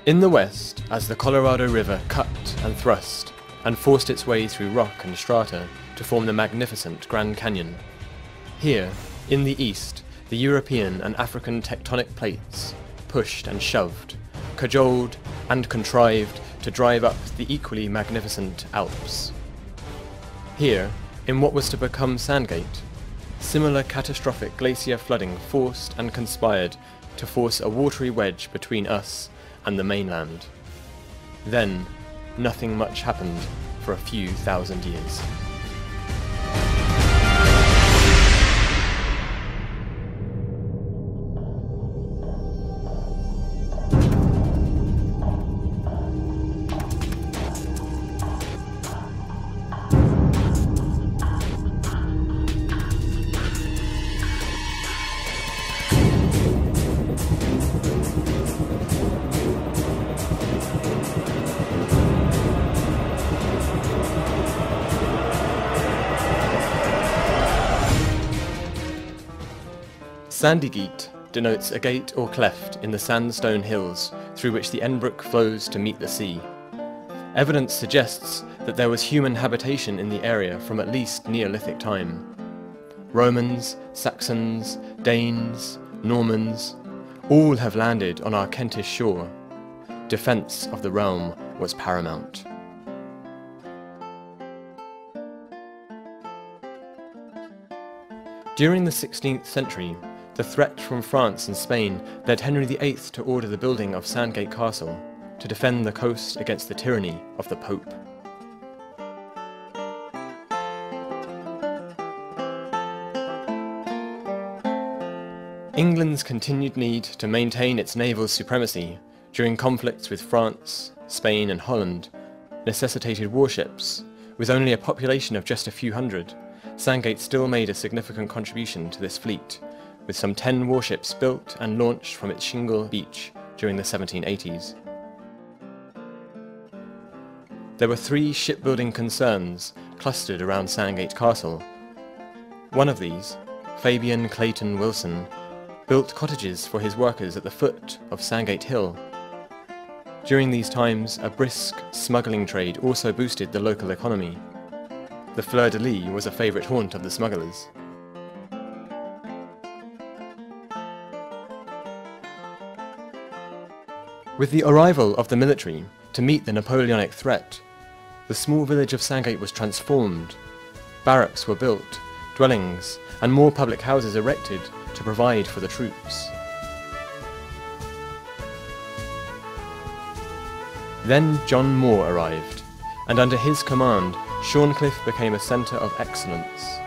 In the west, as the Colorado River cut and thrust and forced its way through rock and strata to form the magnificent Grand Canyon. Here, in the east, the European and African tectonic plates pushed and shoved, cajoled and contrived to drive up the equally magnificent Alps. Here, in what was to become Sandgate, similar catastrophic glacier flooding forced and conspired to force a watery wedge between us and the mainland. Then, nothing much happened for a few thousand years. Sandgate denotes a gate or cleft in the sandstone hills through which the Enbrook flows to meet the sea. Evidence suggests that there was human habitation in the area from at least Neolithic time. Romans, Saxons, Danes, Normans, all have landed on our Kentish shore. Defence of the realm was paramount. During the 16th century, the threat from France and Spain led Henry VIII to order the building of Sandgate Castle to defend the coast against the tyranny of the Pope. England's continued need to maintain its naval supremacy during conflicts with France, Spain and Holland necessitated warships. With only a population of just a few hundred, Sandgate still made a significant contribution to this fleet, with some 10 warships built and launched from its shingle beach during the 1780s. There were 3 shipbuilding concerns clustered around Sandgate Castle. One of these, Fabian Clayton Wilson, built cottages for his workers at the foot of Sandgate Hill. During these times, a brisk smuggling trade also boosted the local economy. The fleur-de-lis was a favourite haunt of the smugglers. With the arrival of the military to meet the Napoleonic threat, the small village of Sandgate was transformed. Barracks were built, dwellings and more public houses erected to provide for the troops. Then John Moore arrived, and under his command, Shorncliffe became a centre of excellence,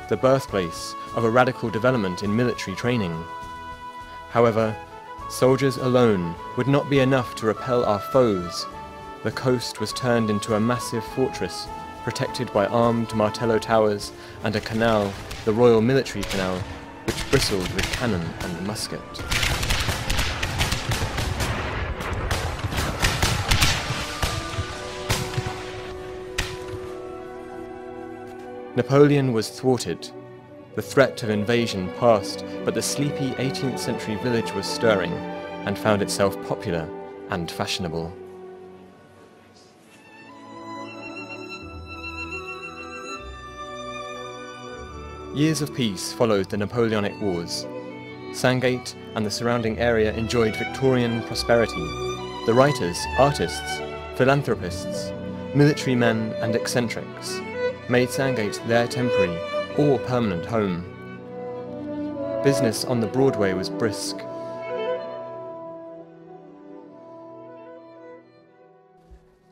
the birthplace of a radical development in military training. However, soldiers alone would not be enough to repel our foes. The coast was turned into a massive fortress, protected by armed Martello towers and a canal, the Royal Military Canal, which bristled with cannon and musket. Napoleon was thwarted. The threat of invasion passed, but the sleepy 18th century village was stirring and found itself popular and fashionable. Years of peace followed the Napoleonic Wars. Sandgate and the surrounding area enjoyed Victorian prosperity. The writers, artists, philanthropists, military men and eccentrics made Sandgate their temporary or permanent home. Business on the Broadway was brisk.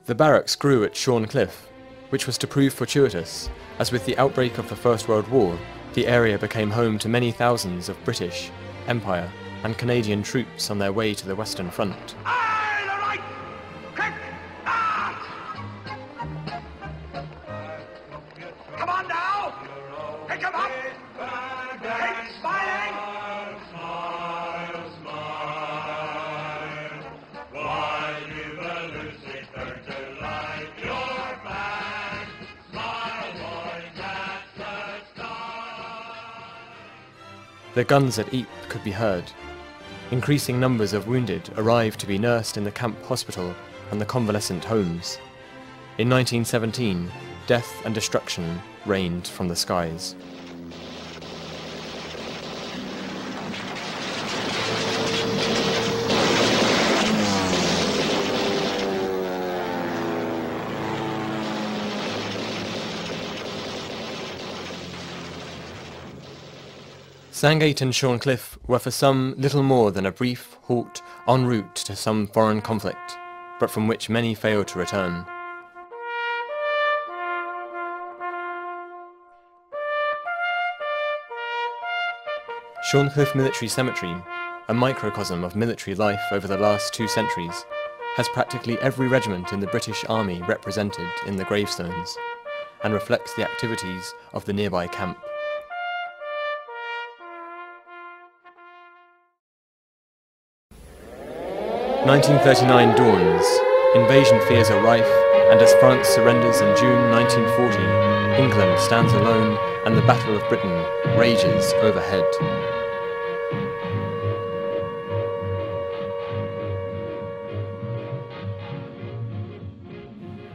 The barracks grew at Shorncliffe, which was to prove fortuitous, as with the outbreak of the First World War, the area became home to many thousands of British, Empire and Canadian troops on their way to the Western Front. Come on now! Pick him up! Keep smiling! Smile, smile. While you were losing fertilize your back. Smile, boys, that's the start. The guns at Ypres could be heard. Increasing numbers of wounded arrived to be nursed in the camp hospital and the convalescent homes. In 1917, death and destruction rained from the skies. Sandgate and Shorncliffe were for some little more than a brief halt en route to some foreign conflict, but from which many failed to return. Shorncliffe Military Cemetery, a microcosm of military life over the last 2 centuries, has practically every regiment in the British Army represented in the gravestones, and reflects the activities of the nearby camp. "1939 dawns, invasion fears are rife, and as France surrenders in June 1940, England stands alone and the Battle of Britain rages overhead."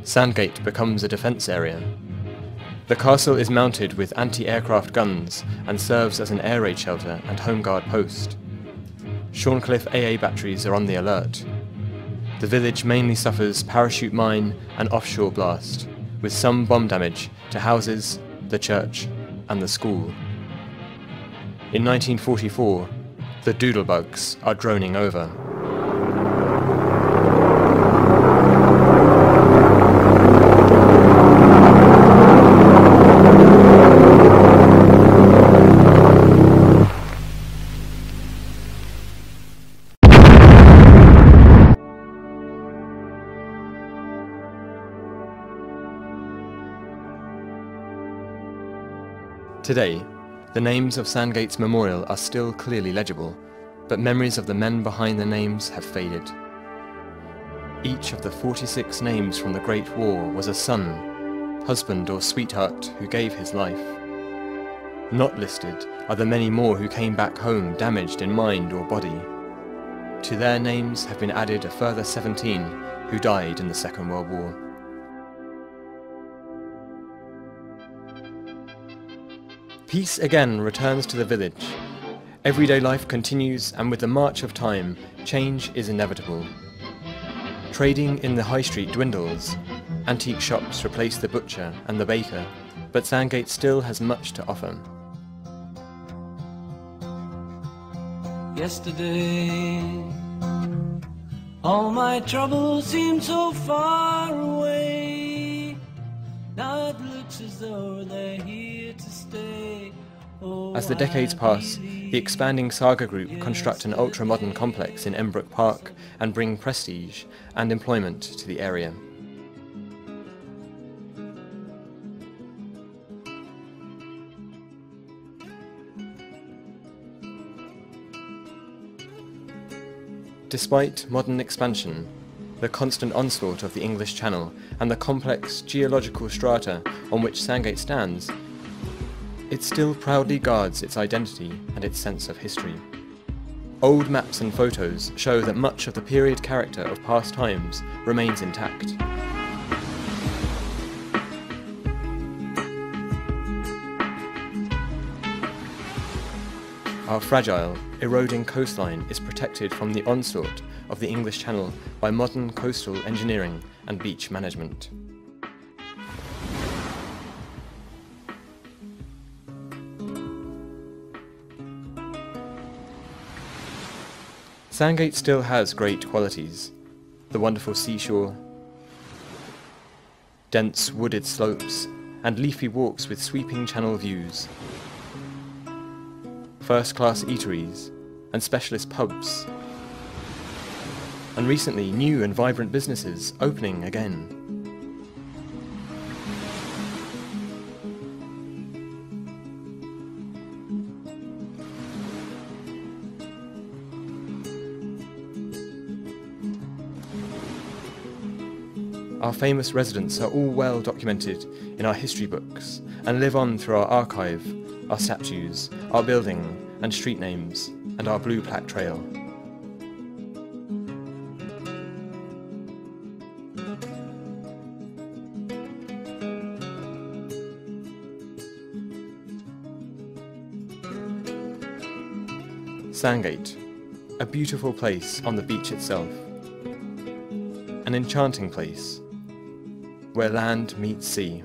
Sandgate becomes a defence area. The castle is mounted with anti-aircraft guns and serves as an air raid shelter and home guard post. Shorncliffe AA batteries are on the alert. The village mainly suffers parachute mine and offshore blast, with some bomb damage to houses, the church, and the school. In 1944, the doodlebugs are droning over. Today, the names of Sandgate's memorial are still clearly legible, but memories of the men behind the names have faded. Each of the 46 names from the Great War was a son, husband or sweetheart who gave his life. Not listed are the many more who came back home damaged in mind or body. To their names have been added a further 17 who died in the Second World War. Peace again returns to the village. Everyday life continues, and with the march of time, change is inevitable. Trading in the high street dwindles. Antique shops replace the butcher and the baker, but Sandgate still has much to offer. Yesterday, all my troubles seemed so far away. Now it looks as though they're here to stay. As the decades pass, the expanding Saga Group construct an ultra-modern complex in Embrook Park and bring prestige and employment to the area. Despite modern expansion, the constant onslaught of the English Channel and the complex geological strata on which Sandgate stands, it still proudly guards its identity and its sense of history. Old maps and photos show that much of the period character of past times remains intact. Our fragile, eroding coastline is protected from the onslaught of the English Channel by modern coastal engineering and beach management. Sandgate still has great qualities: the wonderful seashore, dense wooded slopes, and leafy walks with sweeping channel views, first-class eateries, and specialist pubs, and recently new and vibrant businesses opening again. Our famous residents are all well documented in our history books and live on through our archive, our statues, our building and street names, and our blue plaque trail. Sandgate, a beautiful place on the beach itself. An enchanting place, where land meets sea.